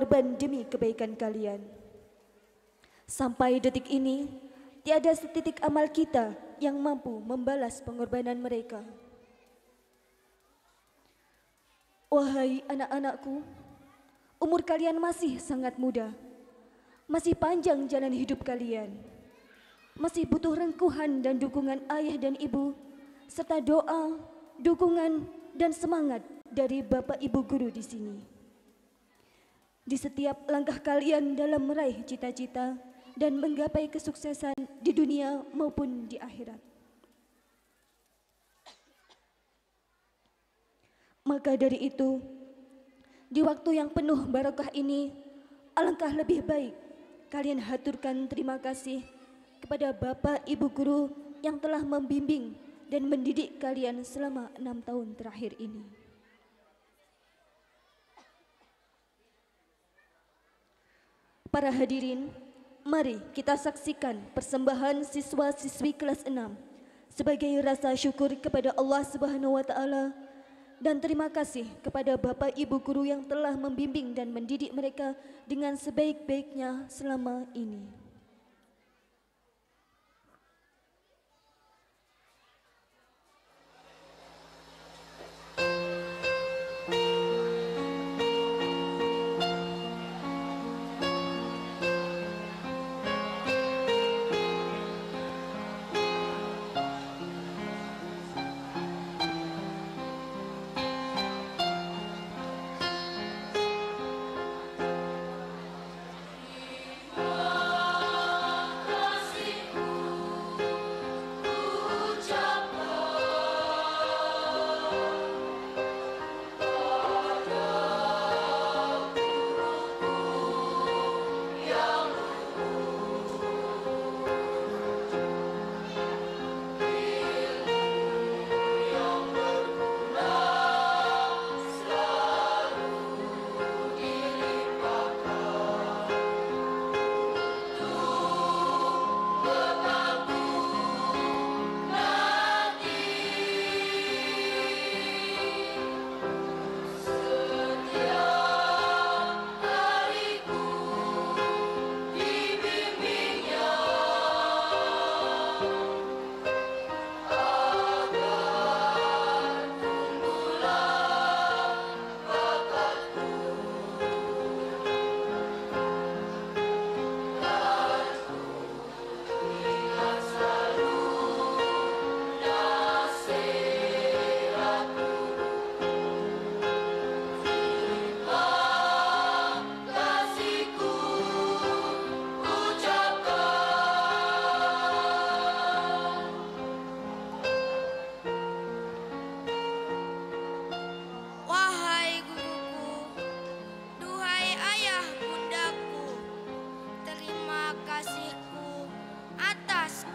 berkorban demi kebaikan kalian. Sampai detik ini, tiada setitik amal kita yang mampu membalas pengorbanan mereka. Wahai anak-anakku, umur kalian masih sangat muda, masih panjang jalan hidup kalian, masih butuh rengkuhan dan dukungan ayah dan ibu, serta doa, dukungan, dan semangat dari Bapak Ibu guru di sini. Di setiap langkah kalian dalam meraih cita-cita dan menggapai kesuksesan di dunia maupun di akhirat. Maka dari itu, di waktu yang penuh barokah ini, alangkah lebih baik kalian haturkan terima kasih kepada Bapak Ibu guru yang telah membimbing dan mendidik kalian selama 6 tahun terakhir ini. Para hadirin, mari kita saksikan persembahan siswa-siswi kelas 6 sebagai rasa syukur kepada Allah Subhanahu wa taala dan terima kasih kepada Bapak Ibu guru yang telah membimbing dan mendidik mereka dengan sebaik-baiknya selama ini.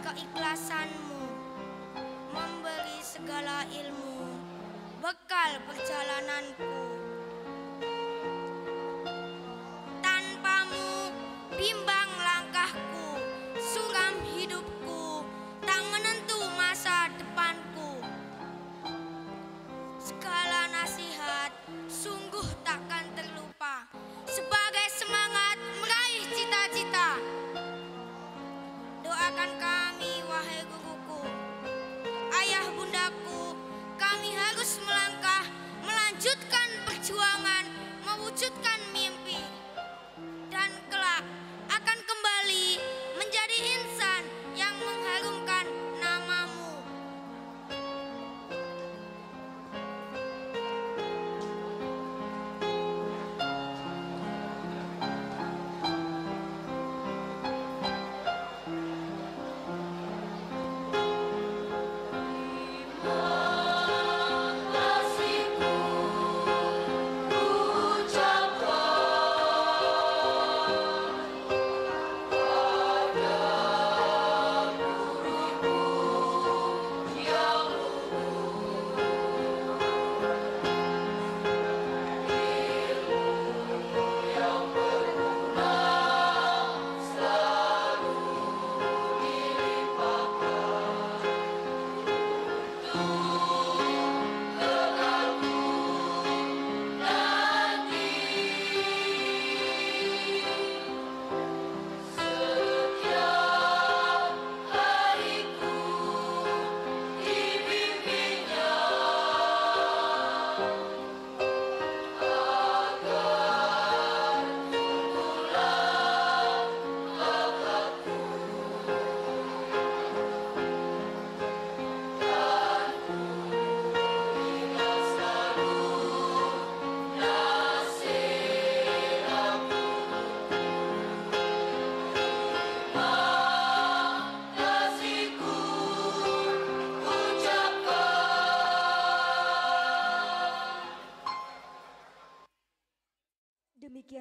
keikhlasanmu memberi segala ilmu, bekal perjalananku. Tanpamu bimbang langkahku, suram hidupku, tak menentu masa depanku. Segala nasihat sungguh takkan terlupa sebagai semangat meraih cita-cita. Doakan kami wahai guruku, ayah bundaku, kami harus melangkah, melanjutkan perjuangan, mewujudkan mimpi, dan kelak akan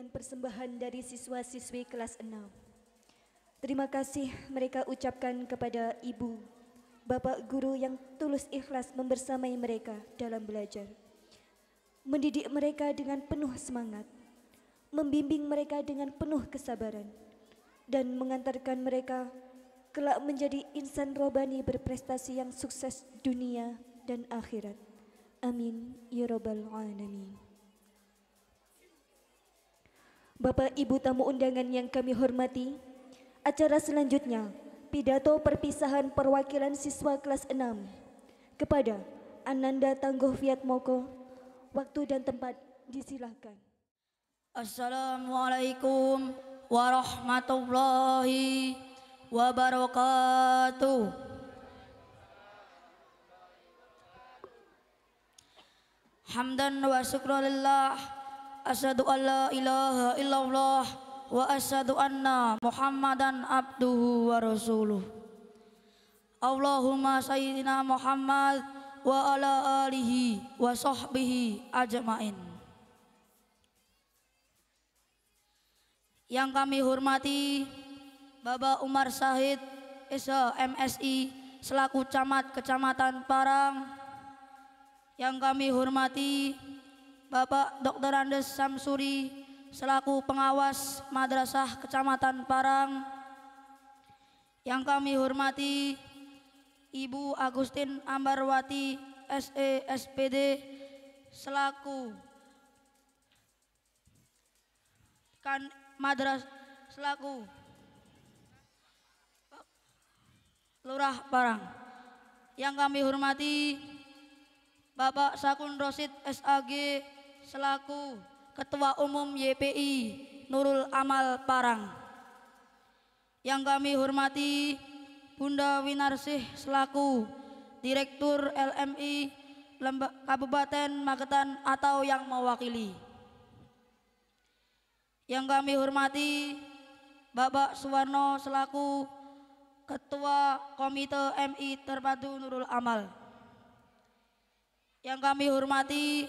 dengan persembahan dari siswa-siswi kelas 6. Terima kasih mereka ucapkan kepada ibu, bapak guru yang tulus ikhlas membersamai mereka dalam belajar. Mendidik mereka dengan penuh semangat, membimbing mereka dengan penuh kesabaran, dan mengantarkan mereka kelak menjadi insan robani berprestasi yang sukses dunia dan akhirat. Amin ya rabbal alamin. Bapak Ibu tamu undangan yang kami hormati, acara selanjutnya pidato perpisahan perwakilan siswa kelas 6 kepada Ananda Tangguh Viatmoko. Waktu dan tempat disilahkan. Assalamualaikum warahmatullahi wabarakatuh. Hamdan wa syukrulillah, asyhadu an la ilaha illallah wa asyhadu anna Muhammadan abduhu wa rasuluh. Allahumma sayyidina Muhammad wa ala alihi wa sahbihi ajmain. Yang kami hormati Bapak Umar Syahid SMSI selaku Camat Kecamatan Parang. Yang kami hormati Bapak Dr. Andes Samsuri selaku Pengawas Madrasah Kecamatan Parang. Yang kami hormati Ibu Agustin Ambarwati SE SPD selaku selaku Lurah Parang. Yang kami hormati Bapak Sakun Rosid SAG selaku Ketua Umum YPI Nurul Amal Parang. Yang kami hormati Bunda Winarsih selaku Direktur LMI Kabupaten Magetan atau yang mewakili. Yang kami hormati Bapak Suwarno selaku Ketua Komite MI Terpadu Nurul Amal. Yang kami hormati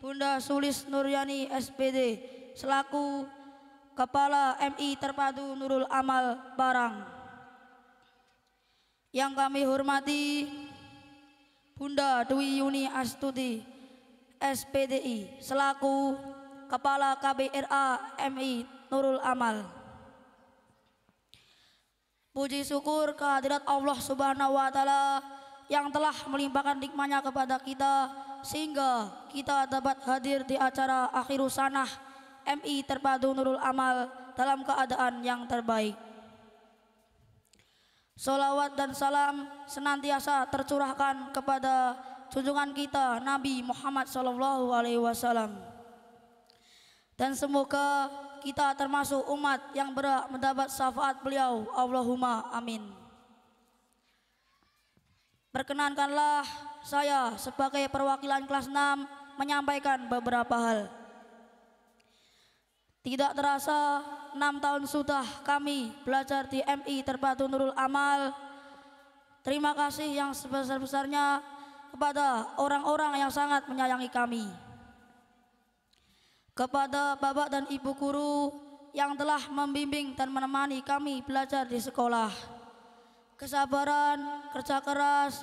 Bunda Sulis Nuryani SPD selaku Kepala MI Terpadu Nurul Amal Parang. Yang kami hormati Bunda Dwi Yuni Astuti SPDI selaku Kepala KBRA MI Nurul Amal. Puji syukur kehadirat Allah Subhanahu wa Ta'ala yang telah melimpahkan nikmat-Nya kepada kita sehingga kita dapat hadir di acara Akhirus Sanah MI Terpadu Nurul Amal dalam keadaan yang terbaik. Salawat dan salam senantiasa tercurahkan kepada junjungan kita Nabi Muhammad SAW. Dan semoga kita termasuk umat yang berhak mendapat syafaat beliau. Allahumma amin. Perkenankanlah saya sebagai perwakilan kelas 6 menyampaikan beberapa hal. Tidak terasa 6 tahun sudah kami belajar di MI Terpadu Nurul Amal. Terima kasih yang sebesar-besarnya kepada orang-orang yang sangat menyayangi kami. Kepada Bapak dan Ibu guru yang telah membimbing dan menemani kami belajar di sekolah. Kesabaran, kerja keras,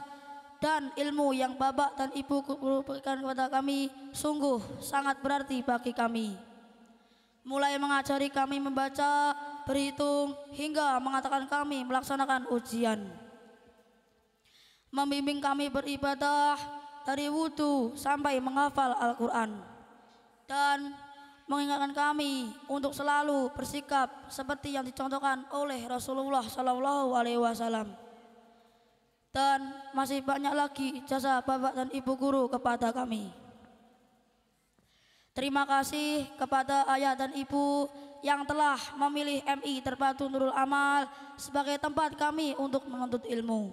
dan ilmu yang Bapak dan Ibu guru berikan kepada kami sungguh sangat berarti bagi kami. Mulai mengajari kami membaca, berhitung, hingga mengatakan kami melaksanakan ujian. Membimbing kami beribadah dari wudhu sampai menghafal Al-Quran. Dan mengingatkan kami untuk selalu bersikap seperti yang dicontohkan oleh Rasulullah SAW. Dan masih banyak lagi jasa Bapak dan Ibu guru kepada kami. Terima kasih kepada ayah dan ibu yang telah memilih MI Terpadu Nurul Amal sebagai tempat kami untuk menuntut ilmu.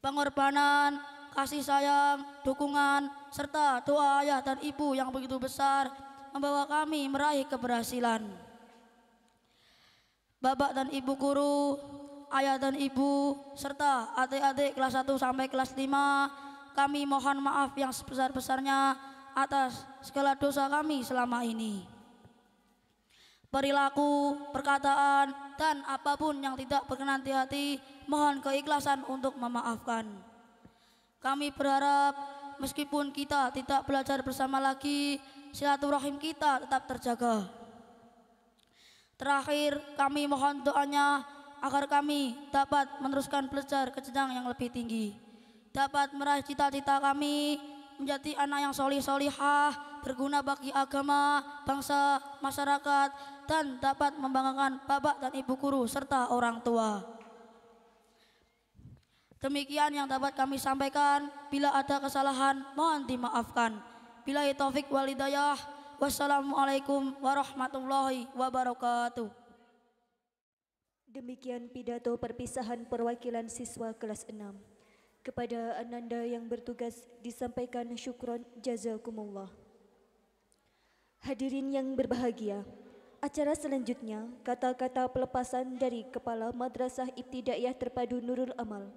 Pengorbanan, kasih sayang, dukungan, serta doa ayah dan ibu yang begitu besar membawa kami meraih keberhasilan. Bapak dan Ibu guru, ayah dan ibu, serta adik-adik kelas 1 sampai kelas 5, kami mohon maaf yang sebesar-besarnya atas segala dosa kami selama ini. perilaku, perkataan, dan apapun yang tidak berkenan di hati, mohon keikhlasan untuk memaafkan. Kami berharap meskipun kita tidak belajar bersama lagi, silaturahim kita tetap terjaga. Terakhir, kami mohon doanya agar kami dapat meneruskan belajar ke jenjang yang lebih tinggi, dapat meraih cita-cita kami menjadi anak yang solih-solihah, berguna bagi agama, bangsa, masyarakat, dan dapat membanggakan bapak dan ibu guru serta orang tua. Demikian yang dapat kami sampaikan. Bila ada kesalahan, mohon dimaafkan. Billahi taufik wal hidayah. Wassalamualaikum warahmatullahi wabarakatuh. Demikian pidato perpisahan perwakilan siswa kelas 6. Kepada Ananda yang bertugas disampaikan syukron jazakumullah. Hadirin yang berbahagia, acara selanjutnya kata-kata pelepasan dari Kepala Madrasah Ibtidaiyah Terpadu Nurul Amal.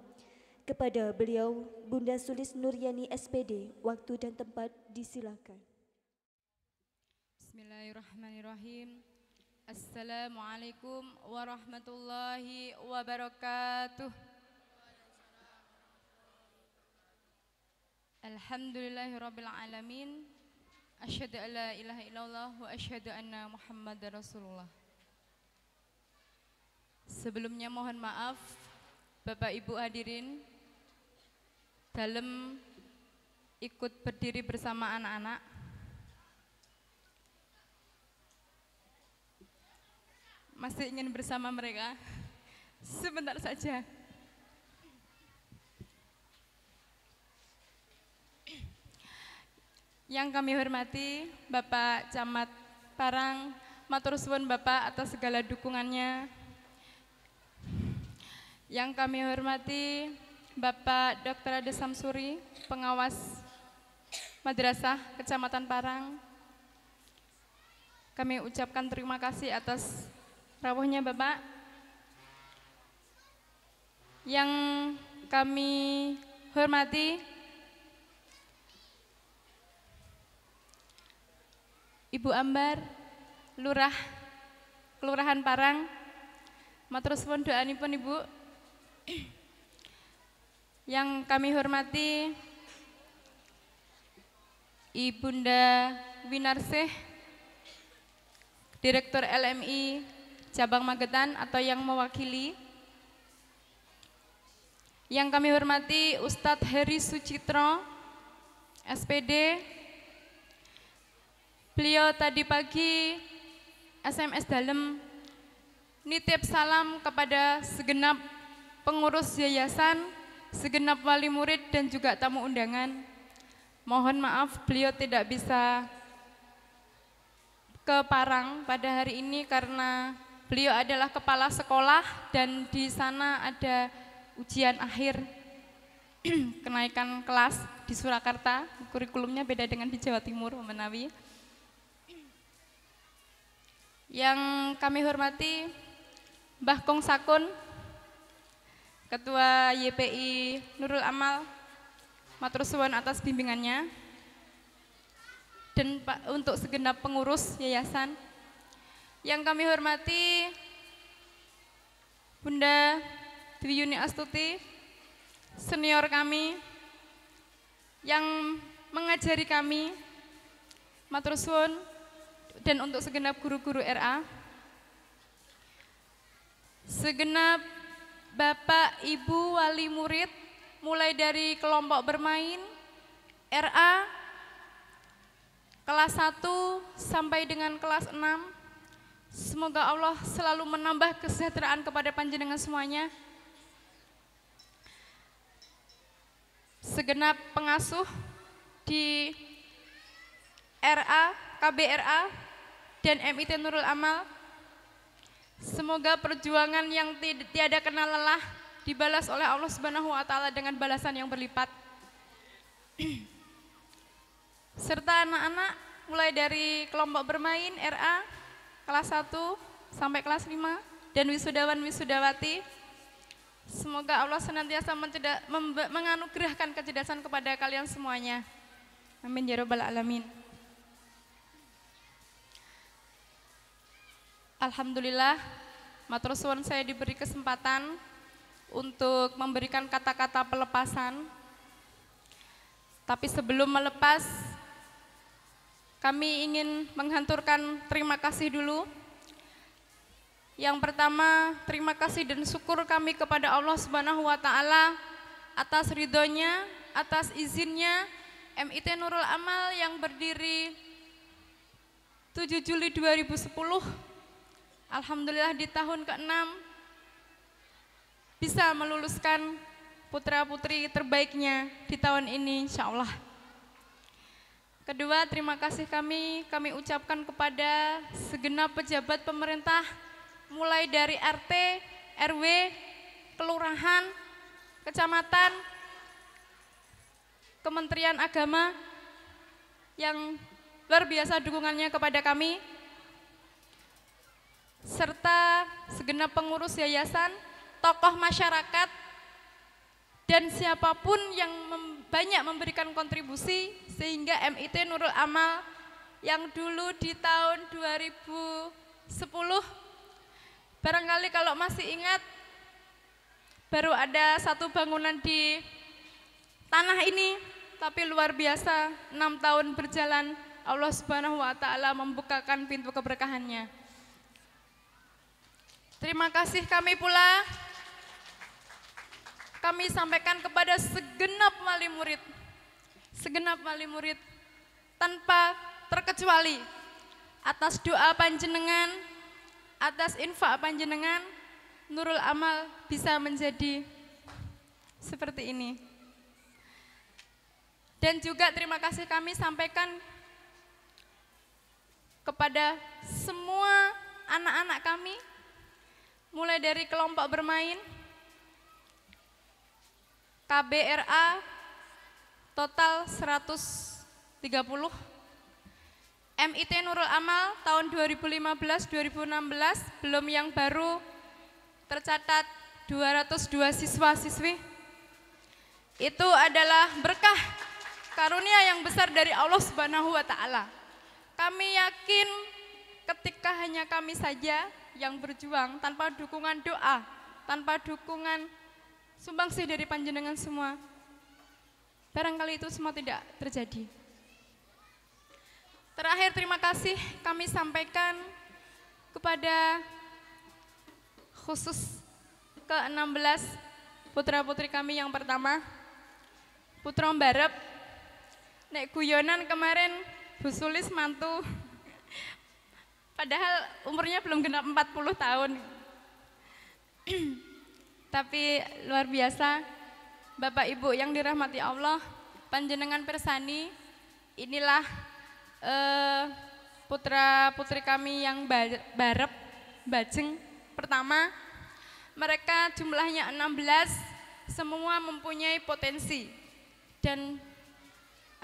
Kepada beliau, Bunda Sulis Nuryani SPD, waktu dan tempat disilakan. Bismillahirrahmanirrahim. Assalamualaikum warahmatullahi wabarakatuh. Alhamdulillahirabbil alamin. Asyhadu an la ilaha illallah wa asyhadu anna Muhammadar Rasulullah. Sebelumnya mohon maaf Bapak Ibu hadirin dalam ikut berdiri bersama anak-anak. Masih ingin bersama mereka sebentar saja. Yang kami hormati Bapak Camat Parang, matur suwun Bapak atas segala dukungannya. Yang kami hormati Bapak Dr. Ade Samsuri, pengawas Madrasah Kecamatan Parang. Kami ucapkan terima kasih atas rawuhnya Bapak. Yang kami hormati Ibu Ambar, Lurah Kelurahan Parang. Matur suwun doanipun Ibu. Yang kami hormati Ibunda Winarsih, Direktur LMI Cabang Magetan atau yang mewakili. Yang kami hormati Ustadz Heri Sucitro, SPD. Beliau tadi pagi SMS dalem nitip salam kepada segenap pengurus yayasan, segenap wali murid dan juga tamu undangan. Mohon maaf beliau tidak bisa ke Parang pada hari ini karena beliau adalah kepala sekolah dan di sana ada ujian akhir kenaikan kelas di Surakarta. Kurikulumnya beda dengan di Jawa Timur, menawi. Yang kami hormati Mbah Kong Sakun, Ketua YPI Nurul Amal, matur suwun atas bimbingannya. Dan untuk segenap pengurus yayasan. Yang kami hormati Bunda Dwi Yuni Astuti, senior kami yang mengajari kami, matur suwun. Dan untuk segenap guru-guru RA, segenap Bapak Ibu wali murid, mulai dari kelompok bermain RA kelas 1 sampai dengan kelas 6, semoga Allah selalu menambah kesejahteraan kepada panjenengan semuanya. Segenap pengasuh di RA, KBRA, dan MIT Nurul Amal, semoga perjuangan yang tiada kenal lelah dibalas oleh Allah Subhanahu wa Ta'ala dengan balasan yang berlipat. Serta anak-anak mulai dari kelompok bermain RA kelas 1 sampai kelas 5 dan wisudawan wisudawati, semoga Allah senantiasa menganugerahkan kecerdasan kepada kalian semuanya. Amin ya rabbal alamin. Alhamdulillah, matur suwun saya diberi kesempatan untuk memberikan kata-kata pelepasan. Tapi sebelum melepas, kami ingin menghanturkan terima kasih dulu. Yang pertama, terima kasih dan syukur kami kepada Allah Subhanahu wa Ta'ala atas ridhonya, atas izinnya MIT Nurul Amal yang berdiri 7 Juli 2010. Alhamdulillah di tahun ke-6 bisa meluluskan putra-putri terbaiknya di tahun ini, insya Allah. Kedua, terima kasih kami ucapkan kepada segenap pejabat pemerintah, mulai dari RT, RW, kelurahan, kecamatan, Kementerian Agama yang luar biasa dukungannya kepada kami, serta segenap pengurus yayasan, tokoh masyarakat, dan siapapun yang banyak memberikan kontribusi sehingga MIT Nurul Amal yang dulu di tahun 2010, barangkali kalau masih ingat, baru ada satu bangunan di tanah ini, tapi luar biasa 6 tahun berjalan Allah Subhanahu wa Ta'ala membukakan pintu keberkahannya. Terima kasih kami pula kami sampaikan kepada segenap wali murid tanpa terkecuali atas doa panjenengan, atas infak panjenengan, Nurul Amal bisa menjadi seperti ini. Dan juga terima kasih kami sampaikan kepada semua anak-anak kami, mulai dari kelompok bermain, KBRA total 130, MIT Nurul Amal tahun 2015-2016 belum yang baru tercatat 202 siswa-siswi. Itu adalah berkah karunia yang besar dari Allah Subhanahu wa Ta'ala. Kami yakin ketika hanya kami saja yang berjuang tanpa dukungan doa, tanpa dukungan sumbangsih dari panjenengan semua, barangkali itu semua tidak terjadi. Terakhir, terima kasih kami sampaikan kepada khusus ke-16 putra-putri kami. Yang pertama, Putra Mbarep, nek guyonan kemarin Bu Sulis mantu, padahal umurnya belum genap 40 tahun. Tapi luar biasa, Bapak Ibu yang dirahmati Allah, panjenengan persani, inilah putra-putri kami yang barep, bajeng pertama. Mereka jumlahnya 16, semua mempunyai potensi. Dan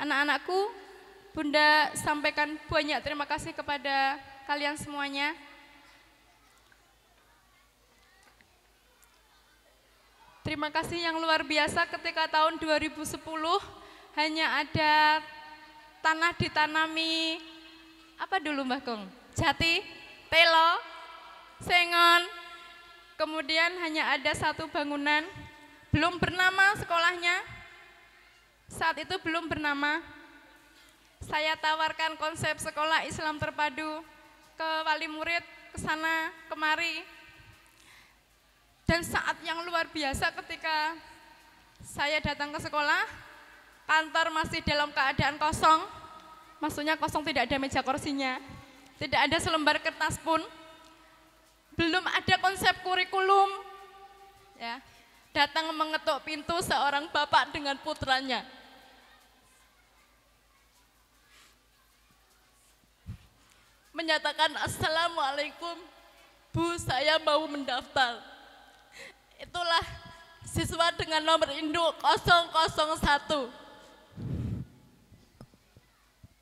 anak-anakku, Bunda sampaikan banyak terima kasih kepada kalian semuanya. Terima kasih yang luar biasa ketika tahun 2010 hanya ada tanah ditanami, apa dulu Mbah Gong? Jati, telo, sengon, kemudian hanya ada satu bangunan, belum bernama sekolahnya, saat itu belum bernama. Saya tawarkan konsep sekolah Islam terpadu ke wali murid, ke sana kemari. Dan saat yang luar biasa ketika saya datang ke sekolah, kantor masih dalam keadaan kosong, maksudnya kosong, tidak ada meja kursinya, tidak ada selembar kertas pun, belum ada konsep kurikulum. Ya, datang mengetuk pintu seorang bapak dengan putranya. Menyatakan, "Assalamualaikum, Bu, saya mau mendaftar." Itulah siswa dengan nomor induk 001.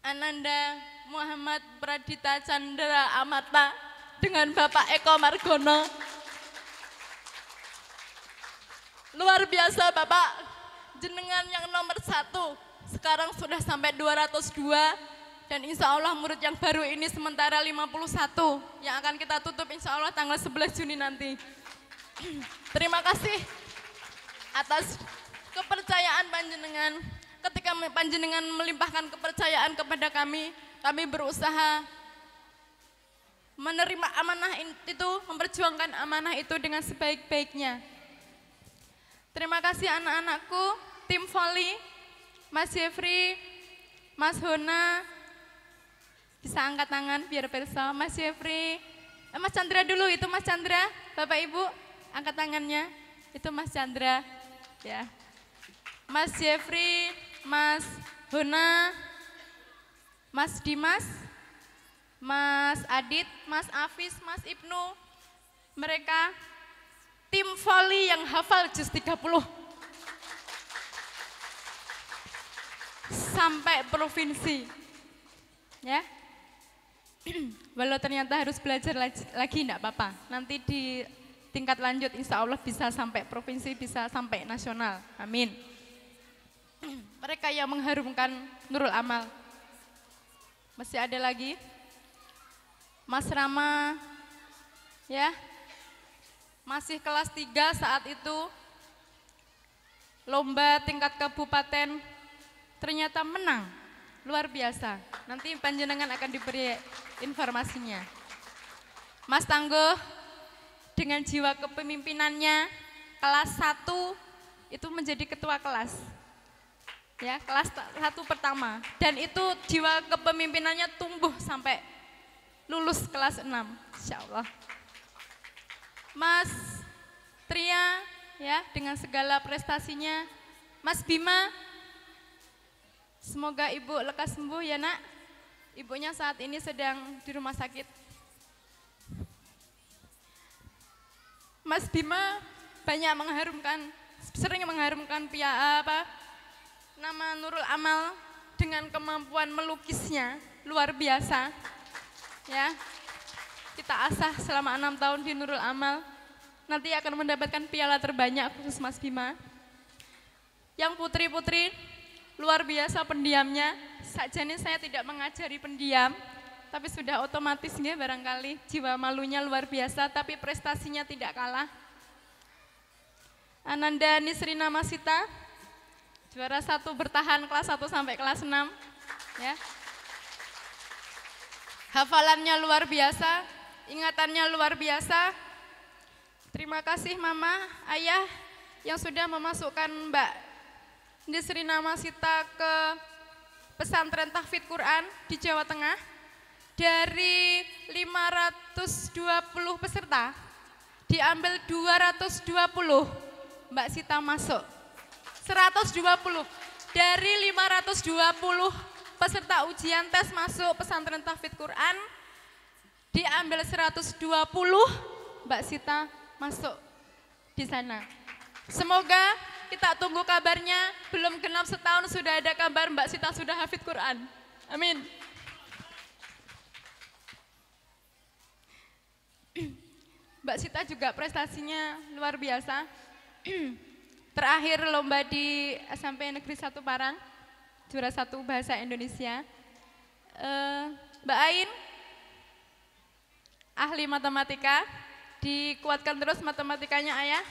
Ananda Muhammad Pradita Chandra Amata dengan Bapak Eko Margono. Luar biasa Bapak, jenengan yang nomor 1, sekarang sudah sampai 202, Dan insya Allah murid yang baru ini sementara 51 yang akan kita tutup insya Allah tanggal 11 Juni nanti. Terima kasih atas kepercayaan panjenengan. Ketika panjenengan melimpahkan kepercayaan kepada kami berusaha menerima amanah itu, memperjuangkan amanah itu dengan sebaik-baiknya. Terima kasih anak-anakku, tim voli, Mas Jeffrey, Mas Hona, bisa angkat tangan biar perso, Mas Jeffrey, Mas Chandra dulu, itu Mas Chandra, Bapak Ibu, angkat tangannya, itu Mas Chandra, ya. Mas Jeffrey, Mas Hona, Mas Dimas, Mas Adit, Mas Afis, Mas Ibnu, mereka tim voli yang hafal juz 30 sampai provinsi, ya. Walau ternyata harus belajar lagi enggak apa-apa, nanti di tingkat lanjut insya Allah bisa sampai provinsi, bisa sampai nasional, amin. Mereka yang mengharumkan Nurul Amal. Masih ada lagi Mas Rama, ya, masih kelas 3 saat itu, lomba tingkat kabupaten, ternyata menang, luar biasa. Nanti panjenengan akan diberi informasinya. Mas Tangguh, dengan jiwa kepemimpinannya, kelas 1 itu menjadi ketua kelas. Ya, kelas 1 pertama. Dan itu jiwa kepemimpinannya tumbuh sampai lulus kelas 6, insya Allah. Mas Tria, ya, dengan segala prestasinya. Mas Bima, semoga ibu lekas sembuh ya nak. Ibunya saat ini sedang di rumah sakit. Mas Bima banyak sering mengharumkan nama Nurul Amal dengan kemampuan melukisnya luar biasa. Ya, kita asah selama 6 tahun di Nurul Amal, nanti akan mendapatkan piala terbanyak khusus Mas Bima. Yang putri-putri luar biasa pendiamnya, sakjane saya tidak mengajari pendiam, tapi sudah otomatis ya barangkali jiwa malunya luar biasa, tapi prestasinya tidak kalah. Ananda Nisrina Masita, juara 1 bertahan kelas 1 sampai kelas 6, ya. Hafalannya luar biasa, ingatannya luar biasa. Terima kasih Mama, Ayah yang sudah memasukkan Mbak Nisrina Masita ke pesantren tahfidz Quran di Jawa Tengah. Dari 520 peserta, diambil 220, Mbak Sita masuk. 120 dari 520 peserta ujian tes masuk pesantren tahfidz Quran, diambil 120, Mbak Sita masuk di sana. Semoga kita tunggu kabarnya, belum genap setahun sudah ada kabar Mbak Sita sudah hafidz Quran. Amin. Mbak Sita juga prestasinya luar biasa. Terakhir lomba di SMP Negeri 1 Parang, juara 1 bahasa Indonesia. Mbak Ain, ahli matematika, dikuatkan terus matematikanya Ayah.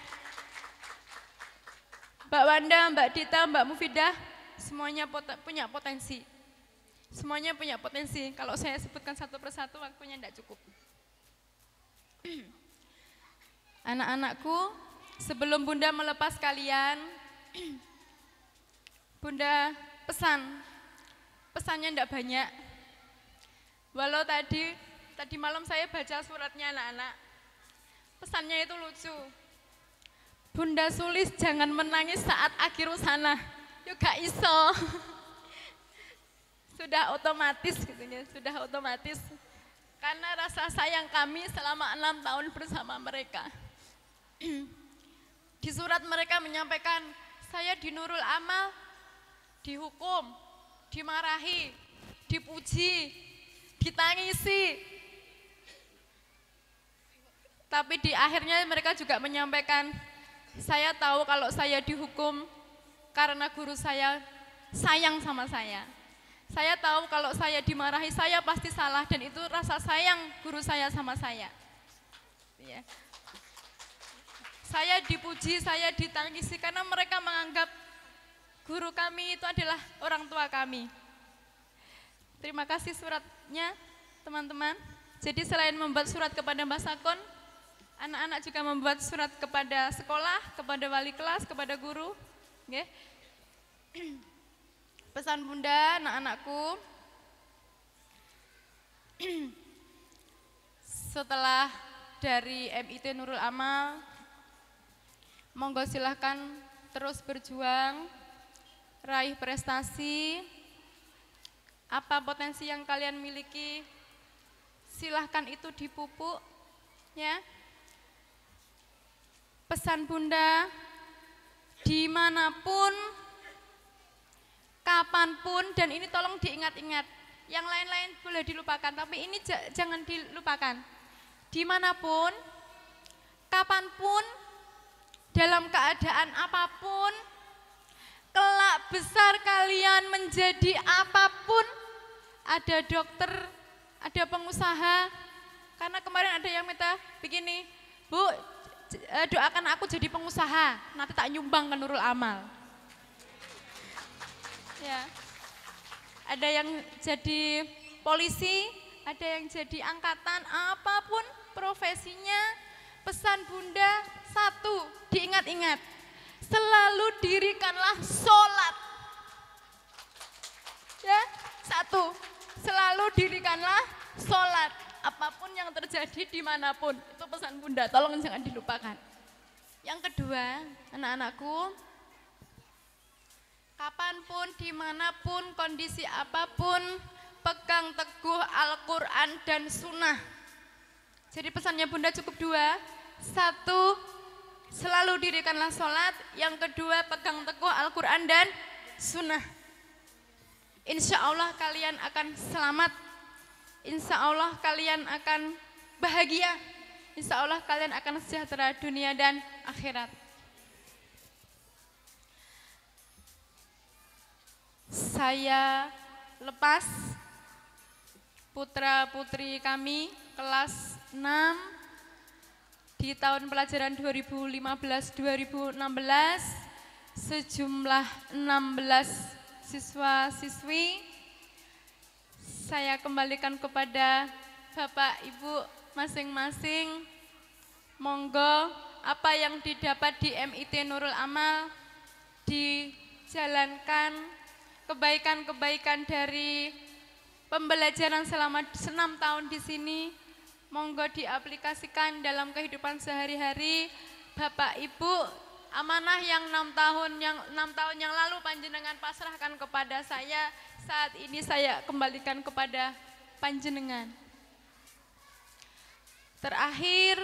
Mbak Wanda, Mbak Dita, Mbak Mufidah, semuanya punya potensi. Semuanya punya potensi, kalau saya sebutkan satu persatu waktunya tidak cukup. Anak-anakku, sebelum Bunda melepas kalian, Bunda pesannya tidak banyak. Walau tadi malam saya baca suratnya anak-anak, pesannya itu lucu. Bunda Sulis jangan menangis saat akhir sana, yuk gak iso. Sudah otomatis gitu ya, sudah otomatis. Karena rasa sayang kami selama 6 tahun bersama mereka. Di surat mereka menyampaikan, saya di Nurul Amal, dihukum, dimarahi, dipuji, ditangisi. Tapi di akhirnya mereka juga menyampaikan, saya tahu kalau saya dihukum karena guru saya sayang sama saya. Saya tahu kalau saya dimarahi, saya pasti salah, dan itu rasa sayang guru saya sama saya. Ya. Saya dipuji, saya ditangisi karena mereka menganggap guru kami itu adalah orang tua kami. Terima kasih suratnya, teman-teman. Jadi selain membuat surat kepada Mbak Sakon, anak-anak juga membuat surat kepada sekolah, kepada wali kelas, kepada guru. Okay. Pesan Bunda, anak-anakku, setelah dari MIT Nurul Amal, monggo silahkan terus berjuang, raih prestasi, apa potensi yang kalian miliki, silahkan itu dipupuk, ya. Pesan Bunda, dimanapun, kapanpun, dan ini tolong diingat-ingat, yang lain-lain boleh dilupakan, tapi ini jangan dilupakan. Dimanapun, kapanpun, dalam keadaan apapun, kelak besar kalian menjadi apapun, ada dokter, ada pengusaha, karena kemarin ada yang minta begini, Bu, doakan aku jadi pengusaha, nanti tak nyumbang ke Nurul Amal. Ya. Ada yang jadi polisi, ada yang jadi angkatan, apapun profesinya, pesan Bunda satu, diingat-ingat, selalu dirikanlah sholat. Ya, satu, selalu dirikanlah sholat, apapun yang terjadi dimanapun, itu pesan Bunda, tolong jangan dilupakan. Yang kedua, anak-anakku, kapanpun, dimanapun, kondisi apapun, pegang teguh Al-Quran dan Sunnah. Jadi pesannya Bunda cukup dua, satu, selalu dirikanlah sholat, yang kedua, pegang teguh Al-Quran dan Sunnah. Insya Allah kalian akan selamat, insya Allah kalian akan bahagia, insya Allah kalian akan sejahtera dunia dan akhirat. Saya lepas putra-putri kami kelas 6 di tahun pelajaran 2015-2016 sejumlah 16 siswa-siswi. Saya kembalikan kepada Bapak Ibu masing-masing. Monggo apa yang didapat di MIT Nurul Amal dijalankan, kebaikan-kebaikan dari pembelajaran selama 6 tahun di sini, monggo diaplikasikan dalam kehidupan sehari-hari. Bapak Ibu, amanah yang 6 tahun yang lalu panjenengan pasrahkan kepada saya, saat ini saya kembalikan kepada panjenengan. Terakhir,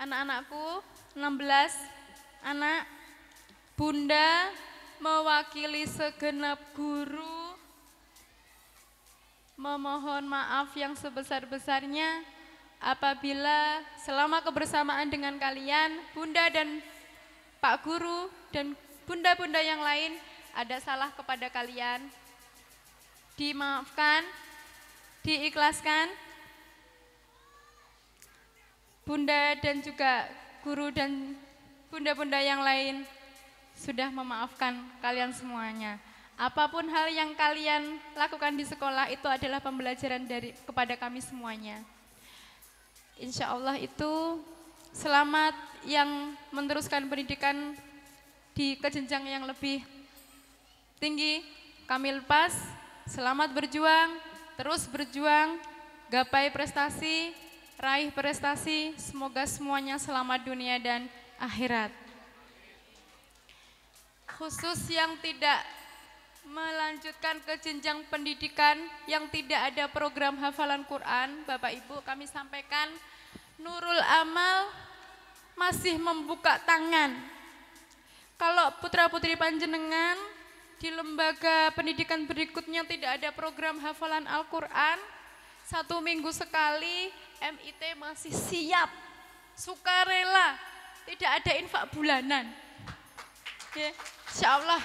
anak-anakku, 16 anak, Bunda mewakili segenap guru memohon maaf yang sebesar-besarnya apabila selama kebersamaan dengan kalian, Bunda dan Pak Guru dan bunda-bunda yang lain ada salah kepada kalian. Dimaafkan, diikhlaskan. Bunda dan juga guru dan bunda-bunda yang lain sudah memaafkan kalian semuanya. Apapun hal yang kalian lakukan di sekolah itu adalah pembelajaran kepada kami semuanya. Insya Allah itu selamat yang meneruskan pendidikan di kejenjang yang lebih tinggi. Kami lepas, selamat berjuang, terus berjuang, gapai prestasi, raih prestasi, semoga semuanya selamat dunia dan akhirat. Khusus yang tidak melanjutkan ke jenjang pendidikan yang tidak ada program hafalan Quran, Bapak Ibu kami sampaikan Nurul Amal masih membuka tangan. Kalau putra-putri panjenengan di lembaga pendidikan berikutnya tidak ada program hafalan Al-Quran, 1 minggu sekali MIT masih siap, sukarela, tidak ada infak bulanan. Ya, insya Allah.